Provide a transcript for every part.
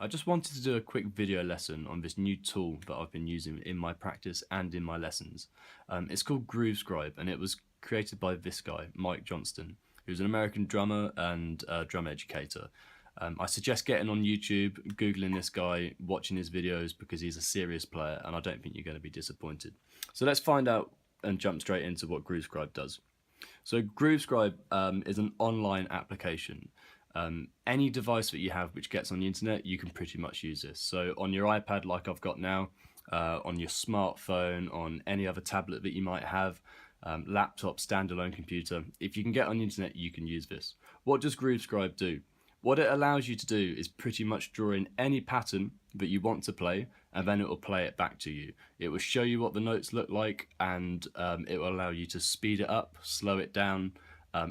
I just wanted to do a quick video lesson on this new tool that I've been using in my practice and in my lessons. It's called Scribe, and it was created by this guy, Mike Johnston, who's an American drummer and drum educator. I suggest getting on YouTube, Googling this guy, watching his videos, because he's a serious player and I don't think you're going to be disappointed. So let's find out and jump straight into what Scribe does. So Scribe is an online application. Any device that you have which gets on the internet, you can pretty much use this. So on your iPad like I've got now, on your smartphone, on any other tablet that you might have, laptop, standalone computer, if you can get on the internet, you can use this. What does Scribe do? What it allows you to do is pretty much draw in any pattern that you want to play, and then it will play it back to you. It will show you what the notes look like, and it will allow you to speed it up, slow it down,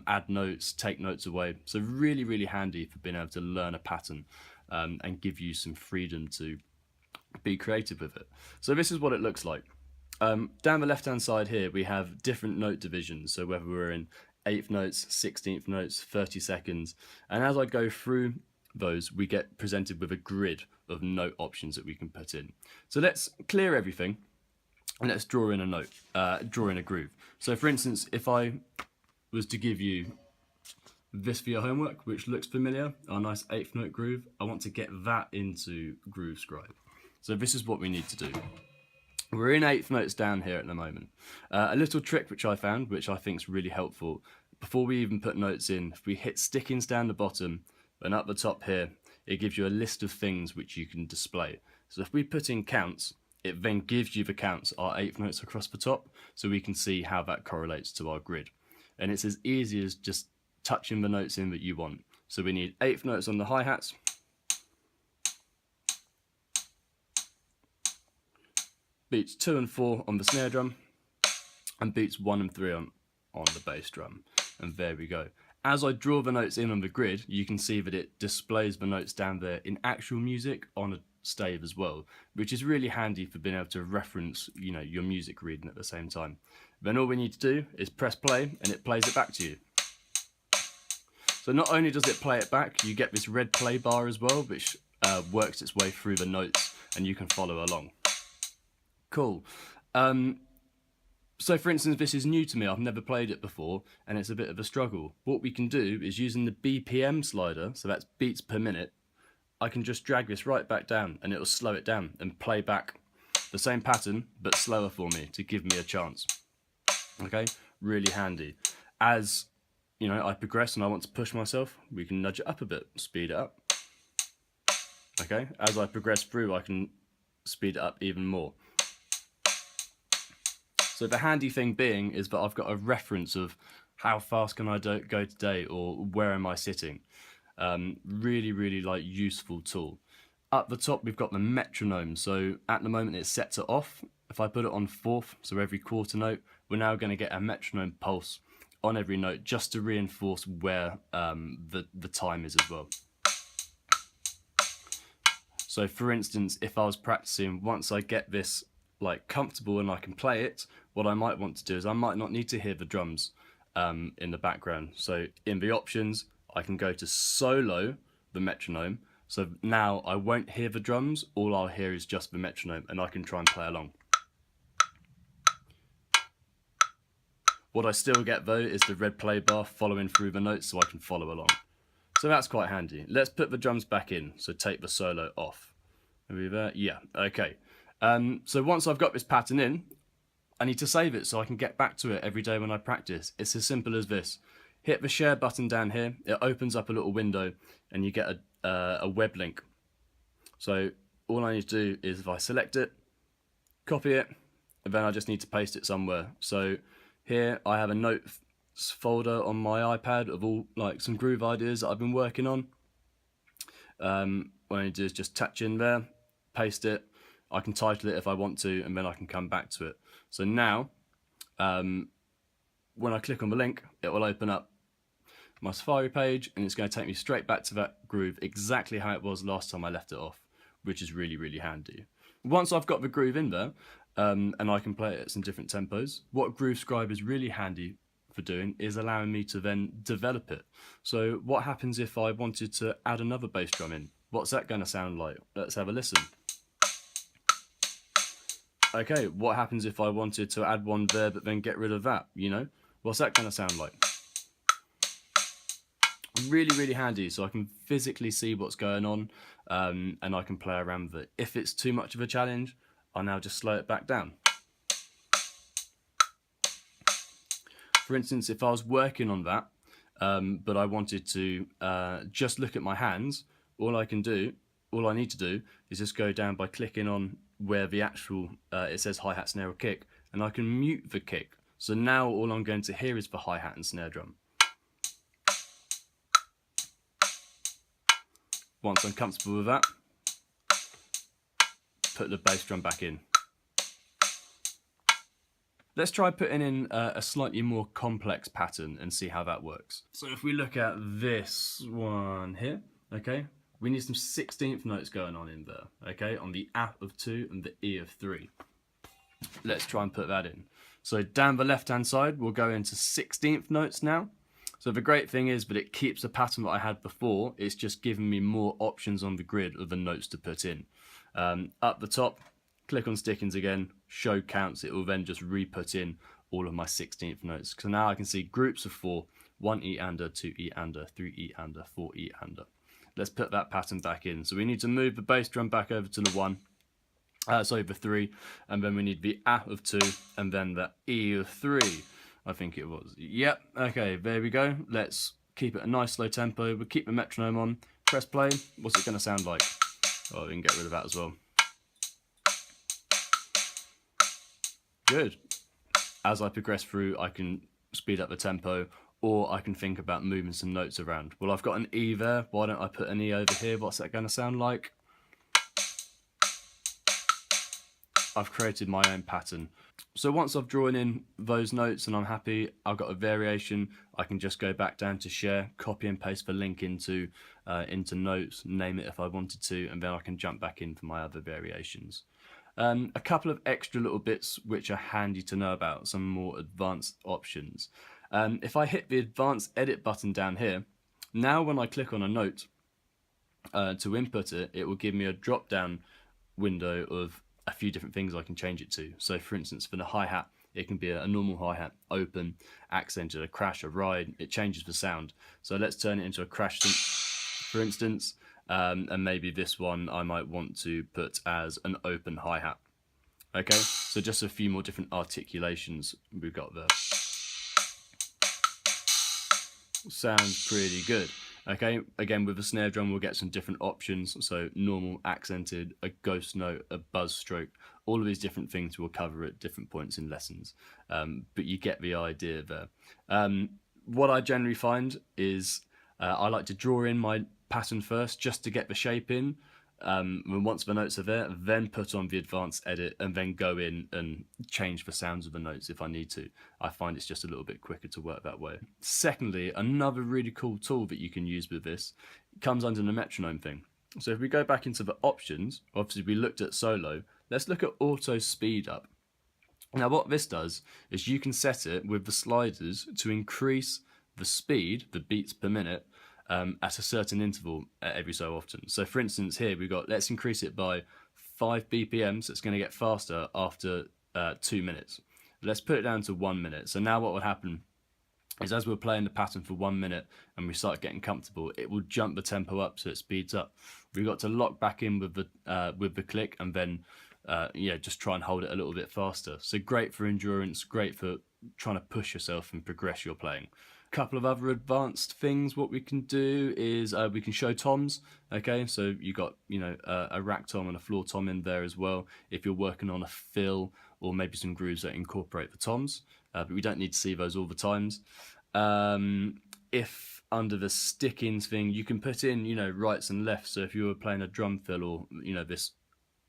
add notes, take notes away. So really, really handy for being able to learn a pattern and give you some freedom to be creative with it. So this is what it looks like. Down the left hand side here we have different note divisions, so whether we're in 8th notes, 16th notes, 30 seconds, and as I go through those we get presented with a grid of note options that we can put in. So let's clear everything and let's draw in a note, draw in a groove. So for instance, if I was to give you this for your homework, which looks familiar, our nice 8th note groove, I want to get that into Scribe. So this is what we need to do. We're in 8th notes down here at the moment. A little trick which I found, which I think is really helpful, before we even put notes in, if we hit stickings down the bottom and up the top here, it gives you a list of things which you can display. So if we put in counts, it then gives you the counts, our 8th notes across the top, so we can see how that correlates to our grid. And it's as easy as just touching the notes in that you want. So we need 8th notes on the hi-hats, beats 2 and 4 on the snare drum, and beats 1 and 3 on the bass drum. And there we go. As I draw the notes in on the grid, you can see that it displays the notes down there in actual music on a stave as well, which is really handy for being able to reference, your music reading at the same time. Then all we need to do is press play and it plays it back to you. So not only does it play it back, you get this red play bar as well, which works its way through the notes and you can follow along. Cool. So for instance, this is new to me, I've never played it before and it's a bit of a struggle. What we can do is, using the Bpm slider, so that's beats per minute, I can just drag this right back down and it'll slow it down and play back the same pattern but slower for me to give me a chance. Okay, really handy. As I progress and I want to push myself, we can nudge it up a bit, speed it up. Okay, as I progress through I can speed it up even more. So the handy thing being is that I've got a reference of how fast can I go today, or where am I sitting. Really, really useful tool. Up the top we've got the metronome. So at the moment it's set to off. If I put it on 4th, so every quarter note, we're now going to get a metronome pulse on every note just to reinforce where the time is as well. So for instance, if I was practicing, once I get this comfortable and I can play it, what I might want to do is I might not need to hear the drums in the background. So in the options I can go to solo the metronome, so now I won't hear the drums, all I'll hear is just the metronome and I can try and play along. What I still get though is the red play bar following through the notes so I can follow along. So that's quite handy. Let's put the drums back in, so take the solo off. Are we there? Yeah, okay. So once I've got this pattern in, I need to save it so I can get back to it every day when I practice. It's as simple as this. Hit the share button down here, it opens up a little window and you get a web link. So all I need to do is, if I select it, copy it, and then I just need to paste it somewhere. So here I have a notes folder on my iPad of all some groove ideas that I've been working on. What I need to do is just touch in there, paste it. I can title it if I want to, and then I can come back to it. So now, when I click on the link, it will open up my Safari page, and it's going to take me straight back to that groove, exactly how it was last time I left it off, which is really, really handy. Once I've got the groove in there, and I can play it at some different tempos, what Scribe is really handy for doing is allowing me to then develop it. So what happens if I wanted to add another bass drum in? What's that going to sound like? Let's have a listen. Okay, what happens if I wanted to add one there but then get rid of that, you know? What's that going to sound like? Really, really handy, so I can physically see what's going on, and I can play around with it. If it's too much of a challenge, I'll now just slow it back down. For instance, if I was working on that, but I wanted to just look at my hands, all I need to do is just go down by clicking on where the actual, it says hi-hat, snare or kick, and I can mute the kick. So now all I'm going to hear is the hi-hat and snare drum. Once I'm comfortable with that, put the bass drum back in. Let's try putting in a slightly more complex pattern and see how that works. So if we look at this one here, okay, we need some 16th notes going on in there, okay, on the A of 2 and the E of 3. Let's try and put that in. So down the left-hand side, we'll go into 16th notes now. So the great thing is that it keeps the pattern that I had before. It's just giving me more options on the grid of the notes to put in. Up the top, click on stickings again, show counts. It will then just re-put in all of my 16th notes. So now I can see groups of 4, 1 E under, 2 E under, 3 E under, 4 E under. Let's put that pattern back in. So we need to move the bass drum back over to the 1. Sorry, the 3, and then we need the A of 2, and then the E of 3. I think it was. Yep, okay, there we go. Let's keep it a nice slow tempo. We'll keep the metronome on. Press play. What's it going to sound like? Oh, we can get rid of that as well. Good. As I progress through, I can speed up the tempo, or I can think about moving some notes around. Well, I've got an E there. Why don't I put an E over here? What's that going to sound like? I've created my own pattern. So once I've drawn in those notes and I'm happy, I've got a variation, I can just go back down to share, copy and paste the link into notes, name it if I wanted to, and then I can jump back in for my other variations. A couple of extra little bits which are handy to know about, some more advanced options. If I hit the advanced edit button down here, now when I click on a note to input it, it will give me a drop down window of a few different things I can change it to. So for instance, for the hi-hat, it can be a normal hi-hat, open, accented, a crash, a ride. It changes the sound. So let's turn it into a crash, for instance, and maybe this one I might want to put as an open hi-hat. Okay, so just a few more different articulations we've got there. Sounds pretty good. Okay, again with the snare drum we'll get some different options, so normal, accented, a ghost note, a buzz stroke, all of these different things we'll cover at different points in lessons, but you get the idea there. What I generally find is I like to draw in my pattern first just to get the shape in, and once the notes are there, then put on the advanced edit and then go in and change the sounds of the notes if I need to. I find it's just a little bit quicker to work that way. Secondly, another really cool tool that you can use with this comes under the metronome thing. So if we go back into the options, obviously we looked at solo, let's look at auto speed up. Now what this does is you can set it with the sliders to increase the speed, the beats per minute, at a certain interval every so often. So for instance here we've got, let's increase it by 5 BPM, so it's going to get faster after 2 minutes. Let's put it down to 1 minute. So now what will happen is as we're playing the pattern for 1 minute and we start getting comfortable, it will jump the tempo up so it speeds up. We've got to lock back in with the click and then just try and hold it a little bit faster. So great for endurance, great for trying to push yourself and progress your playing. Couple of other advanced things what we can do is we can show toms. Okay, so you got a rack tom and a floor tom in there as well if you're working on a fill or maybe some grooves that incorporate the toms, but we don't need to see those all the times. If under the stickings thing you can put in rights and lefts, so if you were playing a drum fill or this,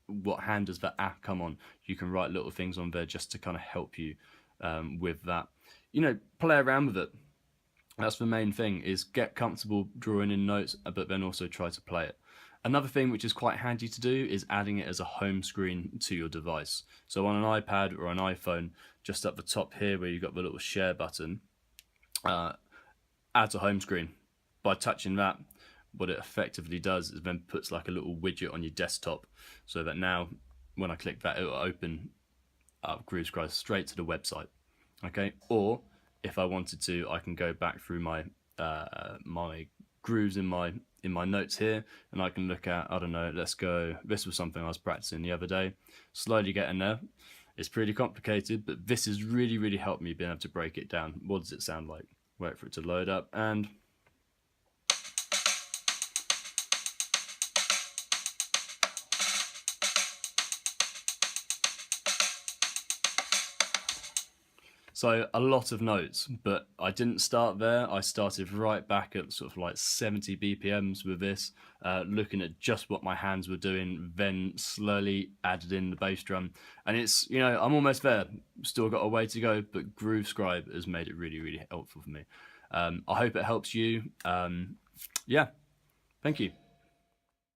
what hand does that A come on, you can write little things on there just to kind of help you with that. Play around with it. That's the main thing, is get comfortable drawing in notes, but then also try to play it. Another thing which is quite handy to do is adding it as a home screen to your device. So on an iPad or an iPhone, just up the top here where you've got the little share button, add to home screen. By touching that, what it effectively does is then puts like a little widget on your desktop, so that now when I click that, it will open up Groove Scribe straight to the website. Okay, or if I wanted to, I can go back through my my grooves in my notes here, and I can look at, I don't know, let's go, this was something I was practicing the other day, slowly getting there. It's pretty complicated, but this has really helped me being able to break it down. What does it sound like? Wait for it to load up, and so a lot of notes, but I didn't start there. I started right back at sort of like 70 BPMs with this, looking at just what my hands were doing, then slowly added in the bass drum. And it's, you know, I'm almost there. Still got a way to go, but Groove Scribe has made it really helpful for me. I hope it helps you. Yeah, thank you.